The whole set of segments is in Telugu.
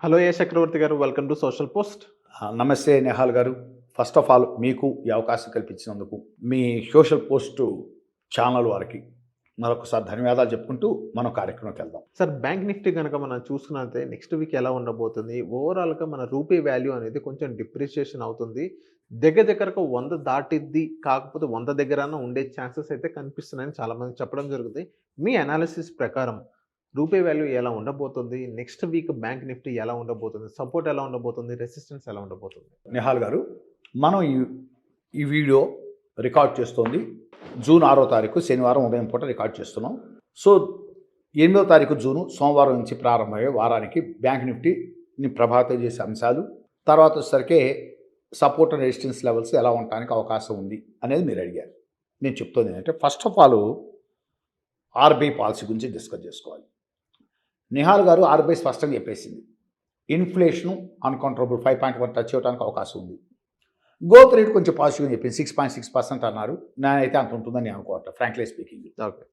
హలో ఏ చక్రవర్తి గారు, వెల్కమ్ టు సోషల్ పోస్ట్. నమస్తే నెహాల్ గారు. ఫస్ట్ ఆఫ్ ఆల్ మీకు ఈ అవకాశం కల్పించినందుకు మీ సోషల్ పోస్ట్ ఛానల్ వారికి మరొకసారి ధన్యవాదాలు చెప్పుకుంటూ మనం కార్యక్రమంకి వెళ్దాం. సార్, బ్యాంక్ నిఫ్టీ కనుక మనం చూసుకున్నట్లయితే నెక్స్ట్ వీక్ ఎలా ఉండబోతుంది? ఓవరాల్గా మన రూపీ వాల్యూ అనేది కొంచెం డిప్రిషియేషన్ అవుతుంది. దగ్గరకు 100 దాటిద్ది, కాకపోతే 100 దగ్గరన ఉండే ఛాన్సెస్ అయితే కనిపిస్తున్నాయని చాలామంది చెప్పడం జరుగుతుంది. మీ అనాలిసిస్ ప్రకారం రూపీ వాల్యూ ఎలా ఉండబోతుంది? నెక్స్ట్ వీక్ బ్యాంక్ నిఫ్టీ ఎలా ఉండబోతుంది? సపోర్ట్ ఎలా ఉండబోతుంది? రెసిస్టెన్స్ ఎలా ఉండబోతుంది? నెహాల్ గారు, మనం ఈ వీడియో రికార్డ్ చేస్తోంది జూన్ 6వ తారీఖు శనివారం ఉదయం పూట రికార్డ్ చేస్తున్నాం. సో 8వ తారీఖు జూను సోమవారం నుంచి ప్రారంభమయ్యే వారానికి బ్యాంక్ నిఫ్టీని ప్రభావితం చేసే అంశాలు, తర్వాత వచ్చేసరికి సపోర్ట్ అండ్ రెసిస్టెన్స్ లెవెల్స్ ఎలా ఉండడానికి అవకాశం ఉంది అనేది మీరు అడిగారు. నేను చెప్తుంది ఏంటంటే, first of all RBI policy గురించి డిస్కస్ చేసుకోవాలి. నిహాల్ గారు ఆర్బీఐ స్పష్టంగా చెప్పేసింది, ఇన్ఫ్లేషను అన్కంట్రోలబుల్ 5.1 టచ్ చేయడానికి అవకాశం ఉంది. గ్రోత్ రేట్ కొంచెం పాజిటివ్గా చెప్పింది, 6.6% అన్నారు. నేనైతే అంత ఉంటుందని నేను అనుకోవట్లేదు, ఫ్రాంక్లీ స్పీకింగ్. ఓకే,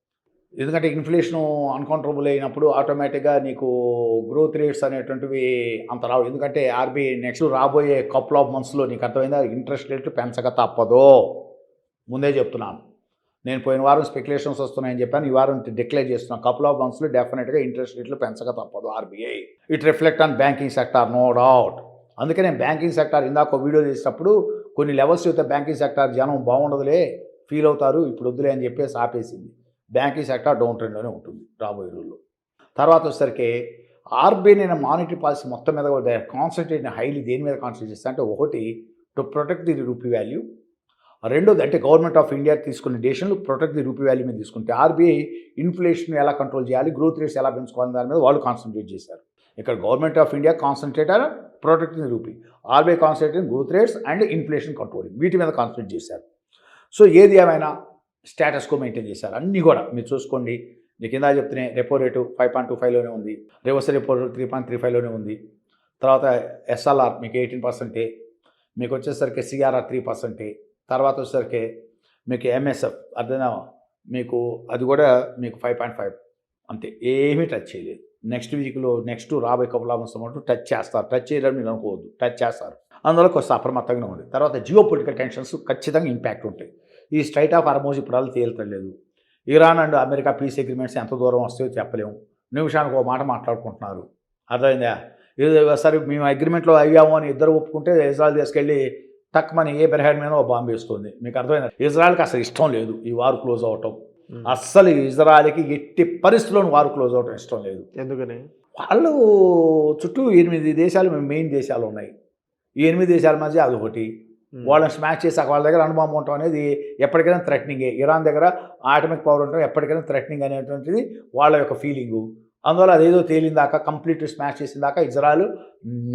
ఎందుకంటే ఇన్ఫ్లేషను అన్కంట్రోలబుల్ అయినప్పుడు ఆటోమేటిక్గా నీకు గ్రోత్ రేట్స్ అనేటువంటివి అంత రావు. ఎందుకంటే ఆర్బీఐ నెక్స్ట్ రాబోయే కపుల్ ఆఫ్ మంత్స్లో నీకు అర్థమైందా, ఇంట్రెస్ట్ రేట్లు పెంచక తప్పదో, ముందే చెప్తున్నాను. నేను పోయిన వారం స్పెక్యులేషన్స్ వస్తున్నాయని చెప్పాను, ఈ వారం డిక్లేర్ చేస్తున్నాను. కపుల్ ఆఫ్ మంత్స్లో డెఫినెట్గా ఇంట్రెస్ట్ రేట్లు పెంచక తప్పదు RBI. It reflect on banking sector, no doubt. అందుకే నేను బ్యాంకింగ్ సెక్టార్ ఇందాక వీడియో చేసినప్పుడు కొన్ని లెవెల్స్ అయితే బ్యాంకింగ్ సెక్టార్ జనం బాగుండదులే, ఫీల్ అవుతారు, ఇప్పుడు వద్దులే అని చెప్పేసి ఆపేసింది. బ్యాంకింగ్ సెక్టార్ డౌన్ ట్రెండ్లోనే ఉంటుంది రాబోయే రోజుల్లో. తర్వాత వచ్చేసరికి ఆర్బీఐ నేను మానిటరీ పాలసీ మొత్తం మీద కాన్సన్ట్రేట్ హైలీ దేని మీద కాన్సన్ట్రేట్ చేస్తాను అంటే, ఒకటి to protect the rupee value, రెండోది అంటే గవర్నమెంట్ ఆఫ్ ఇండియా తీసుకునే డెసిషన్లు ప్రొటెక్ట్ ది రూపీ వాల్యూ మీద తీసుకుంటే, ఆర్బీఐ ఇన్ఫ్లేషన్ ఎలా కంట్రోల్ చేయాలి, గ్రోత్ రేట్స్ ఎలా పెంచుకోవాలి దాని మీద వాళ్ళు కాన్సన్ట్రేట్ చేశారు. ఇక్కడ government of India concentrate on protecting the rupee, RBI concentrate growth rates and inflation controlling, వీటి మీద కాన్సన్ట్రేట్ చేశారు. సో ఏది ఏమైనా స్టేటస్ కో మెయింటైన్ చేశారు. అన్నీ కూడా మీరు చూసుకోండి. నేను కింద చెప్తేనే రెపో రేటు 5.25లోనే ఉంది, రివర్స్ రెపో రేటు 3.35లోనే ఉంది. తర్వాత ఎస్ఎల్ఆర్ మీకు 18%, మీకు వచ్చేసరికి సిఆర్ఆర్ 3%, తర్వాత వచ్చేసరికి మీకు ఎంఎస్ఎఫ్ అర్థనా మీకు అది కూడా మీకు 5.5 అంతే, ఏమీ టచ్ చేయలేదు. నెక్స్ట్ వీక్లో నెక్స్ట్ రాబోయే కపుల్ ఆఫ్ మంత్స్ అన్నట్టు టచ్ చేస్తారు. టచ్ చేయడం మీరు అనుకోవద్దు, టచ్ చేస్తారు. అందువల్ల కొంచెం అప్రమత్తంగా ఉంది. తర్వాత జియో పొలిటికల్ టెన్షన్స్ ఖచ్చితంగా ఇంపాక్ట్ ఉంటాయి. ఈ స్ట్రైట్ ఆఫ్ హార్మోజ్ ఇప్పుడు అలా తేలుతలేదు. Iran and America peace agreements ఎంత దూరం వస్తాయో చెప్పలేము. నిమిషానికి ఒక మాట మాట్లాడుకుంటున్నారు, అర్థమైందా? సరే మేము అగ్రిమెంట్లో అయ్యాము అని ఇద్దరు ఒప్పుకుంటే ఇజ్రాయెల్ తీసుకెళ్ళి తక్కువని ఏ బెర్హాడ్ మీద ఒక బాంబు వేస్తుంది. మీకు అర్థమైందా? ఇజ్రాయెల్కి అసలు ఇష్టం లేదు ఈ వారు క్లోజ్ అవటం. అస్సలు ఇజ్రాయెల్కి ఎట్టి పరిస్థితుల్లోనూ వారు క్లోజ్ అవటం ఇష్టం లేదు. ఎందుకని? వాళ్ళు చుట్టూ 8 దేశాలు మెయిన్ దేశాలు ఉన్నాయి. ఈ 8 దేశాల మధ్య అది ఒకటి. వాళ్ళని స్మాష్ చేసాక వాళ్ళ దగ్గర అణుబాంబు ఉండటం అనేది ఎప్పటికైనా థ్రెటనింగే. ఇరాన్ దగ్గర ఆటమిక్ పవర్ ఉండటం ఎప్పటికైనా థ్రెటనింగ్ అనేటువంటిది వాళ్ళ యొక్క ఫీలింగు. అందువల్ల అదేదో తేలిందాక కంప్లీట్ స్మాష్ చేసిందాక ఇజ్రాయెల్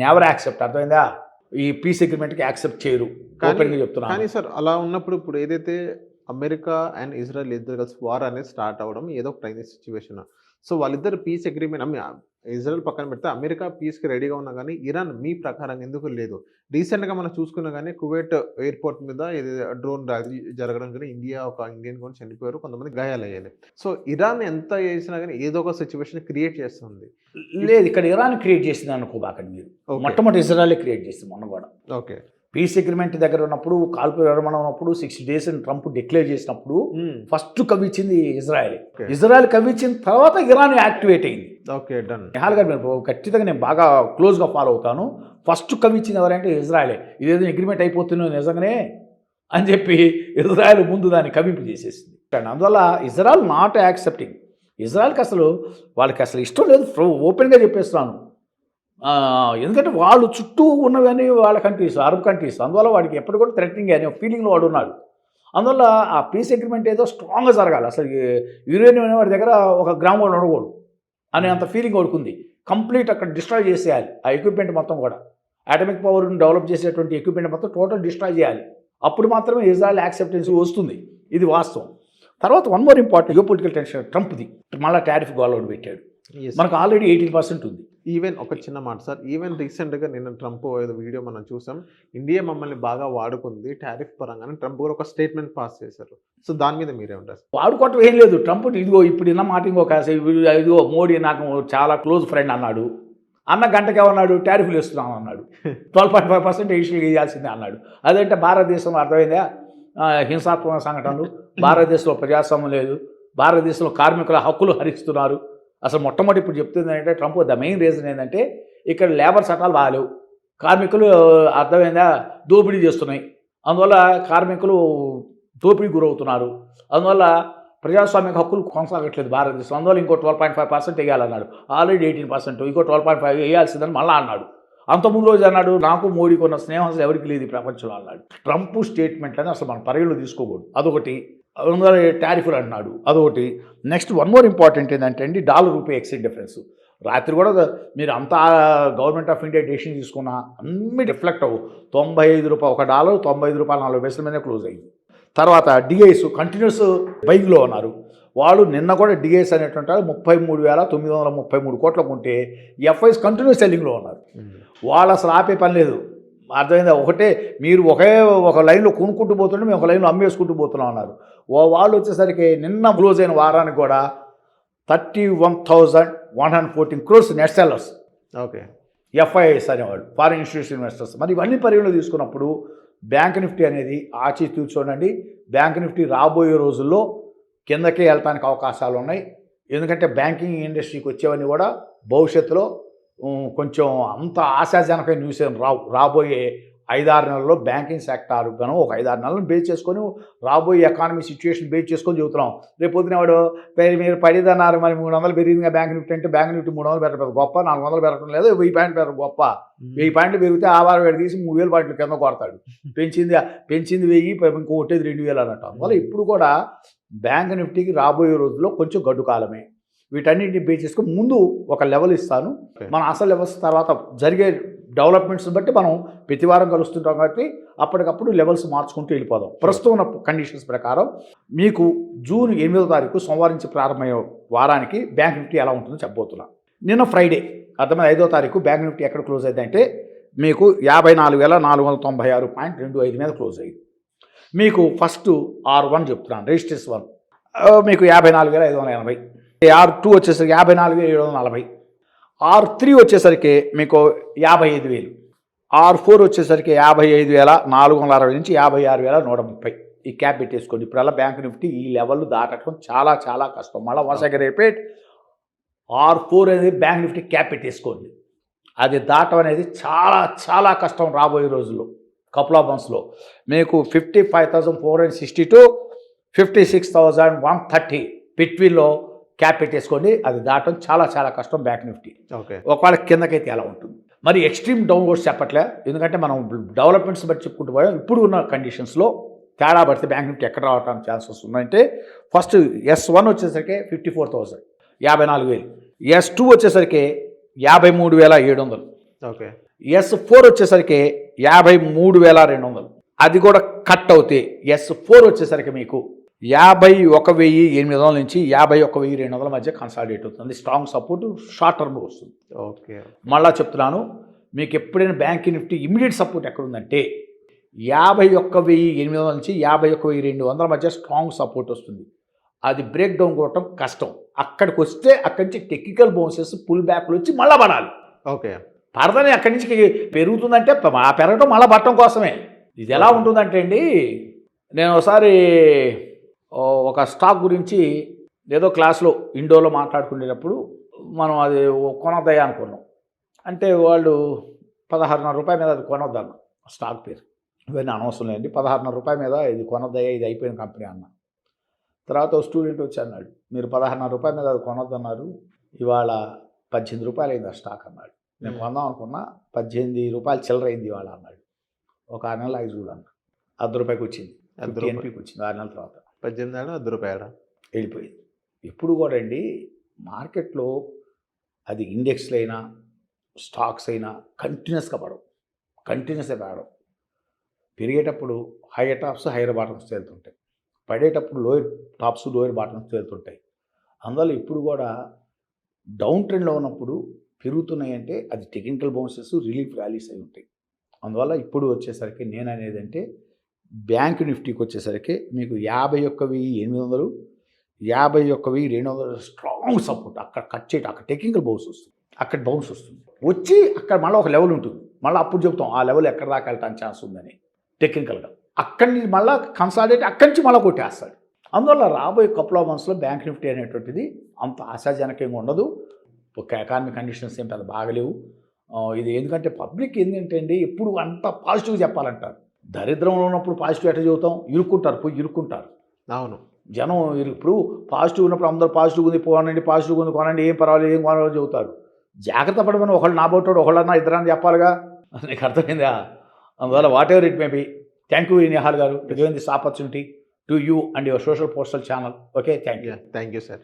నెవర్ యాక్సెప్ట్, అర్థమైందా? ఈ పీస్ అగ్రిమెంట్కి యాక్సెప్ట్ చేయరు, ఓపెన్గా చెప్తున్నారు. కానీ సార్, అలా ఉన్నప్పుడు ఇప్పుడు ఏదైతే అమెరికా అండ్ ఇజ్రాయెల్ ఇద్దరు కలిసి వార్ అనేది స్టార్ట్ అవ్వడం ఏదో ఒక ట్రైనింగ్ సిచ్యువేషన్. సో వాళ్ళిద్దరు పీస్ అగ్రిమెంట్ ఇజ్రాయెల్ పక్కన పెడితే అమెరికా పీస్కి రెడీగా ఉన్నా కానీ ఇరాన్ మీ ప్రకారం ఎందుకు లేదు? రీసెంట్గా మనం చూసుకున్నా కానీ కువైట్ ఎయిర్పోర్ట్ మీద డ్రోన్ జరగడం కానీ ఇండియన్ కూడా చనిపోయారు, కొంతమంది గాయాలయ్యాయి. సో ఇరాన్ ఎంత చేసినా కానీ ఏదో ఒక సిచ్యువేషన్ క్రియేట్ చేస్తుంది. లేదు, ఇక్కడ ఇరాన్ క్రియేట్ చేసింది అనుకోబాకండి మీరు. మొట్టమొదటి ఇజ్రాయెల్ క్రియేట్ చేసింది మొన్న కూడా. ఓకే, పీస్ అగ్రిమెంట్ దగ్గర ఉన్నప్పుడు, కాల్పు విరమణ ఉన్నప్పుడు 60 days అని ట్రంప్ డిక్లేర్ చేసినప్పుడు ఫస్ట్ కవ్విచ్చింది ఇజ్రాయెల్. ఇజ్రాయెల్ కవ్విచ్చిన తర్వాత ఇరాన్ యాక్టివేట్ అయింది. Okay, done. నిహాల్ గారు ఖచ్చితంగా నేను బాగా క్లోజ్గా ఫాలో అవుతాను. ఫస్ట్ కవ్విచ్చింది ఎవరంటే ఇజ్రాయలే. ఇదేదో అగ్రిమెంట్ అయిపోతున్నావు నిజంగానే అని చెప్పి ఇజ్రాయెల్ ముందు దాన్ని కవింపు చేసేసింది. అందువల్ల ఇజ్రాయెల్ నాట్ యాక్సెప్టింగ్. ఇజ్రాయెల్కి అసలు వాళ్ళకి అసలు ఇష్టం లేదు, ఓపెన్గా చెప్పేస్తున్నాను. ఎందుకంటే వాళ్ళు చుట్టూ ఉన్నవన్నీ వాళ్ళ కంట్రీస్, అరబ్ కంట్రీస్. అందువల్ల వాడికి ఎప్పుడు కూడా థ్రెటనింగ్ అనే ఫీలింగ్లో వాడు ఉన్నాడు. అందువల్ల ఆ పీస్ అగ్రిమెంట్ ఏదో స్ట్రాంగ్గా జరగాలి. అసలు యురేనియం అనే వాడి దగ్గర 1 గ్రాము కూడా ఉండకూడదు అనే అంత ఫీలింగ్ వాడుకుంది. కంప్లీట్ అక్కడ డిస్ట్రాయ్ చేసేయాలి ఆ ఎక్విప్మెంట్ మొత్తం కూడా. అటామిక్ పవర్ని డెవలప్ చేసేటువంటి ఎక్విప్మెంట్ మొత్తం టోటల్ డిస్ట్రాయ్ చేయాలి. అప్పుడు మాత్రమే ఇజ్రాయెల్ యాక్సెప్టెన్స్ వస్తుంది. ఇది వాస్తవం. తర్వాత one more important geo political tension, ట్రంప్ది మళ్ళీ టారిఫ్ గోల్ అవుట్ పెట్టాడు. మనకు ఆల్రెడీ 18% ఉంది. ఈవెన్ ఒక చిన్న మాట సార్, ఈవెన్ రీసెంట్గా నిన్న ట్రంప్ ఏదో వీడియో మనం చూసాం, ఇండియా మమ్మల్ని బాగా వాడుకుంది టారిఫ్ పరంగానే ట్రంప్ కూడా ఒక స్టేట్మెంట్ పాస్ చేశారు. సో దాని మీద మీరేమంటారు? వాడుకోవటం ఏం లేదు. ట్రంప్ ఇదిగో ఇప్పుడు ఇన్న మాట ఇంకొక ఇదిగో మోడీ నాకు చాలా క్లోజ్ ఫ్రెండ్ అన్నాడు. అన్న గంటకి ఏమన్నాడు, టారిఫ్లు ఇస్తున్నాం అన్నాడు. 12.5% ఎడిషనల్ ఇవ్వాల్సిందే అన్నాడు. అదంటే భారతదేశంలో అర్థమైందా హింసాత్మక సంఘటనలు, భారతదేశంలో ప్రజాస్వామ్యం లేదు, భారతదేశంలో కార్మికుల హక్కులు హరిస్తున్నారు. అసలు మొట్టమొదటి ఇప్పుడు చెప్తుంది ఏంటంటే ట్రంప్ ద మెయిన్ రీజన్ ఏంటంటే ఇక్కడ లేబర్ చట్టాలు బాగాలేవు, కార్మికులు అర్థమైందా దోపిడీ చేస్తున్నాయి, అందువల్ల కార్మికులు దోపిడీ గురవుతున్నారు, అందువల్ల ప్రజాస్వామిక హక్కులు కొనసాగట్లేదు భారతదేశం, అందువల్ల ఇంకో 12.5% వేయాలన్నాడు. ఆల్రెడీ 18%, ఇంకో 12.5 వేయాల్సిందని మళ్ళీ అన్నాడు. అంతకుముందు రోజు అన్నాడు నాకు మోడీకి ఉన్న స్నేహం అసలు ఎవరికి లేదు ఈ ప్రపంచంలో అన్నాడు. ట్రంప్ స్టేట్మెంట్లని అసలు మనం పరిగణలో తీసుకోకూడదు, అదొకటి. అందువల్ల టారిఫ్లు అన్నాడు, అదొకటి. నెక్స్ట్ వన్ మోర్ ఇంపార్టెంట్ ఏంటంటే అండి డాలర్ రూపీ ఎక్స్చేంజ్ డిఫరెన్స్. రాత్రి కూడా మీరు అంతా గవర్నమెంట్ ఆఫ్ ఇండియా డెసిషన్ తీసుకున్నా అన్నీ రిఫ్లెక్ట్ అవ్వు. 95 రూపాయలు ఒక డాలర్, 95 రూపాయలు 40 పైసల మీదే క్లోజ్ అయ్యింది. తర్వాత డిఐస్ కంటిన్యూస్ బైక్లో ఉన్నారు వాళ్ళు. నిన్న కూడా డిఐస్ అనేటువంటి 33,933 కోట్లకు ఉంటే ఎఫ్ఐస్ కంటిన్యూస్ సెల్లింగ్లో ఉన్నారు. వాళ్ళు అసలు ఆపే పని లేదు, అర్థమైందా. ఒకటే మీరు ఒక లైన్లో కొనుక్కుంటూ పోతుంటే మేము ఒక లైన్లో అమ్మేసుకుంటూ పోతున్నాం అన్నారు. వాళ్ళు వచ్చేసరికి నిన్న క్లోజ్ అయిన వారానికి కూడా 31,114 crores net sellers. Okay, FIs అనేవాళ్ళు, ఫారిన్ ఇన్స్టిట్యూషన్ ఇన్వెస్టర్స్. మరి ఇవన్నీ పరిగణలో తీసుకున్నప్పుడు బ్యాంక్ నిఫ్టీ అనేది ఆచి చూడండి. బ్యాంక్ నిఫ్టీ రాబోయే రోజుల్లో కిందకే వెళ్ళటానికి అవకాశాలు ఉన్నాయి. ఎందుకంటే బ్యాంకింగ్ ఇండస్ట్రీకి వచ్చేవన్నీ కూడా భవిష్యత్తులో కొంచెం అంత ఆశాజనకమైన న్యూస్ ఏం రాబోయే 5-6 నెలల్లో బ్యాంకింగ్ సెక్టార్ గాను ఒక 5-6 నెలలను బేస్ చేసుకొని రాబోయే ఎకానమీ సిచ్యువేషన్ బేస్ చేసుకొని చెబుతున్నాం. రేపు పొద్దున వాడు మీరు పడిదన్నారు మరి 300 పెరిగిందిగా బ్యాంక్ నిఫ్టీ అంటే బ్యాంక్ నిఫ్టీ 300 పెరగదు గొప్ప, 400 పెరగడం లేదు, 1000 పాయింట్లు పెరగదు గొప్ప. 1000 పాయింట్లు పెరిగితే ఆ వారం వేడి తీసి 3000 పాయింట్లు కింద కొడతాడు. పెంచింది 1000, ఇంకో కొట్టేది 2000 అన్నట్టు. అందువల్ల ఇప్పుడు కూడా బ్యాంక్ నిఫ్టీకి రాబోయే రోజుల్లో కొంచెం గడ్డు కాలమే. వీటన్నిటిని బేస్ చేసుకొని ముందు ఒక లెవెల్ ఇస్తాను. మన అసలు లెవెల్స్ తర్వాత జరిగే డెవలప్మెంట్స్ని బట్టి మనం ప్రతి వారం కలుస్తుంటాం కాబట్టి అప్పటికప్పుడు లెవెల్స్ మార్చుకుంటూ వెళ్ళిపోదాం. ప్రస్తుతం ఉన్న కండిషన్స్ ప్రకారం మీకు జూన్ 8వ తారీఖు సోమవారం నుంచి ప్రారంభమయ్యే వారానికి బ్యాంక్ నిఫ్టీ ఎలా ఉంటుందో చెప్పబోతున్నాను. నిన్న ఫ్రైడే అర్థమైన 5వ తారీఖు బ్యాంక్ నిఫ్టీ ఎక్కడ క్లోజ్ అయిందంటే మీకు 54,496.25 మీద క్లోజ్ అయ్యింది. మీకు ఫస్ట్ R1 చెప్తున్నాను, రిజిస్ట్రేషన్ 1 మీకు 54,580, R2 వచ్చేసరికి 54,740, R3 వచ్చేసరికి మీకు 55,000, R4 వచ్చేసరికి 55,460 నుంచి 56,130. ఈ క్యాప్ పెట్టేసుకోండి. ఇప్పుడల్లా బ్యాంక్ నిఫ్టీ ఈ లెవెల్ దాటడం చాలా చాలా కష్టం. మళ్ళీ వన్స్ అగైన్ రిపీట్, R4 అనేది బ్యాంక్ నిఫ్టీ క్యాప్ పెట్టేసుకోండి. అది దాటం అనేది చాలా చాలా కష్టం రాబోయే రోజుల్లో, కపుల్ ఆఫ్ మంత్స్లో. మీకు 55,460 to 56,130 బిట్వీన్లో క్యాప్ పెట్టేసుకోండి. అది దాటం చాలా చాలా కష్టం బ్యాంక్ నిఫ్టీ. ఓకే, ఒకవేళ కిందకైతే ఎలా ఉంటుంది మరి ఎక్స్ట్రీమ్ డౌన్వర్డ్స్ చెప్పట్లే, ఎందుకంటే మనం డెవలప్మెంట్స్ బట్టి చెప్పుకుంటూ పోయాం. ఇప్పుడు ఉన్న కండిషన్స్లో తేడా పడితే బ్యాంక్ నిఫ్టీ ఎక్కడ రావడానికి ఛాన్సెస్ ఉన్నాయంటే ఫస్ట్ S1 వచ్చేసరికి 54,000, 54,000. S2 వచ్చేసరికి 53,700. ఓకే, S4 వచ్చేసరికి 53,200. అది కూడా కట్ అవుతే S4 వచ్చేసరికి మీకు 51,800 నుంచి 51,200 మధ్య కన్సాలిడేట్ అవుతుంది. స్ట్రాంగ్ సపోర్ట్ షార్ట్ టర్మ్లో వస్తుంది. ఓకే, మళ్ళా చెప్తున్నాను, మీకు ఎప్పుడైనా బ్యాంక్ నిఫ్టీ ఇమీడియట్ సపోర్ట్ ఎక్కడుందంటే 51,800 నుంచి 51,200 మధ్య స్ట్రాంగ్ సపోర్ట్ వస్తుంది. అది బ్రేక్ డౌన్ కొట్టడం కష్టం. అక్కడికి వస్తే అక్కడి నుంచి టెక్నికల్ బౌన్సెస్ పుల్ బ్యాక్లు వచ్చి మళ్ళీ పడాలి. ఓకే, పడదని అక్కడి నుంచి పెరుగుతుందంటే పెరగడం మళ్ళీ పట్టడం కోసమే. ఇది ఎలా ఉంటుందంటే అండి, నేను ఒకసారి ఒక స్టాక్ గురించి ఏదో క్లాస్లో ఇండోలో మాట్లాడుకునేటప్పుడు మనం అది కొనొద్దయ్యా అనుకున్నాం. అంటే వాళ్ళు 16,500 రూపాయల మీద అది కొనొద్దన్న, స్టాక్ పేరు ఇవన్నీ అనవసరం లేదండి, 16,500 రూపాయల మీద ఇది కొనొద్దయ్యా, ఇది అయిపోయిన కంపెనీ అన్న. తర్వాత స్టూడెంట్ వచ్చి అన్నాడు, మీరు 16,500 రూపాయల మీద అది కొనొద్దన్నారు, ఇవాళ 18 రూపాయలు అయింది ఆ స్టాక్ అన్నాడు. నేను కొందాం అనుకున్నా, 18 రూపాయలు చిల్లర అయింది ఇవాళ అన్నాడు. ఒక 6 నెలలు ఆగి చూడన్న, ₹10 వచ్చింది, NPకి వచ్చింది. 6 నెలల తర్వాత 18 రూపాయలు వెళ్ళిపోయింది. ఇప్పుడు కూడా అండి మార్కెట్లో అది ఇండెక్స్లు అయినా స్టాక్స్ అయినా కంటిన్యూస్గా పెరగడం. పెరిగేటప్పుడు హైయర్ టాప్స్ హైయర్ బాటమ్స్ తేలుతుంటాయి, పడేటప్పుడు లోయర్ టాప్స్ లోయర్ బాటమ్స్ తేలుతుంటాయి. అందువల్ల ఇప్పుడు కూడా డౌన్ ట్రెండ్లో ఉన్నప్పుడు పెరుగుతున్నాయంటే అది టెక్నికల్ బౌన్సెస్ రిలీఫ్ ర్యాలీస్ అయి ఉంటాయి. అందువల్ల ఇప్పుడు వచ్చేసరికి నేను అనేది అంటే బ్యాంక్ నిఫ్టీకి వచ్చేసరికి మీకు 51,800, 51,200 స్ట్రాంగ్ సపోర్ట్. అక్కడ కట్ చేయటం, అక్కడ టెక్నికల్ బౌన్స్ వస్తుంది. అక్కడ బౌన్స్ వస్తుంది, వచ్చి అక్కడ మళ్ళీ ఒక లెవెల్ ఉంటుంది, మళ్ళీ అప్పుడు చెప్తాం ఆ లెవెల్ ఎక్కడ దాకా వెళ్ళటానికి ఛాన్స్ ఉందని టెక్నికల్గా. అక్కడి నుంచి మళ్ళీ కన్సాలిడేట్ అక్కడి నుంచి మళ్ళీ కొట్టేస్తాడు. అందువల్ల రాబోయే కపుల్ ఆఫ్ మంత్స్లో బ్యాంక్ నిఫ్టీ అనేటువంటిది అంత ఆశాజనకంగా ఉండదు. ఒక ఎకానమిక్ కండిషన్స్ ఏం పెద్ద బాగలేవు. ఇది ఎందుకంటే పబ్లిక్ ఏంటంటే అండి ఎప్పుడు అంత పాజిటివ్గా చెప్పాలంటారు. దరిద్రంలో ఉన్నప్పుడు పాజిటివ్ ఎట్లా చెబుతాం, ఇరుక్కుంటారు. అవును. జనం ఇప్పుడు పాజిటివ్ ఉన్నప్పుడు అందరూ పాజిటివ్ ఉంది పోనండి, పాజిటివ్ ఉంది కొనండి, ఏం పర్వాలేదు ఏం కొనాలో చెబుతారు. జాగ్రత్త పడమని ఒకళ్ళు నా బోటాడు ఒకళ్ళన్నా ఇద్దరన్నా చెప్పాలిగా, నీకు అర్థమైందా? అందువల్ల whatever it may be. Thank you Nihal గారు to giving this opportunity to you and your social postal channel. Okay, thank you. Thank you sir.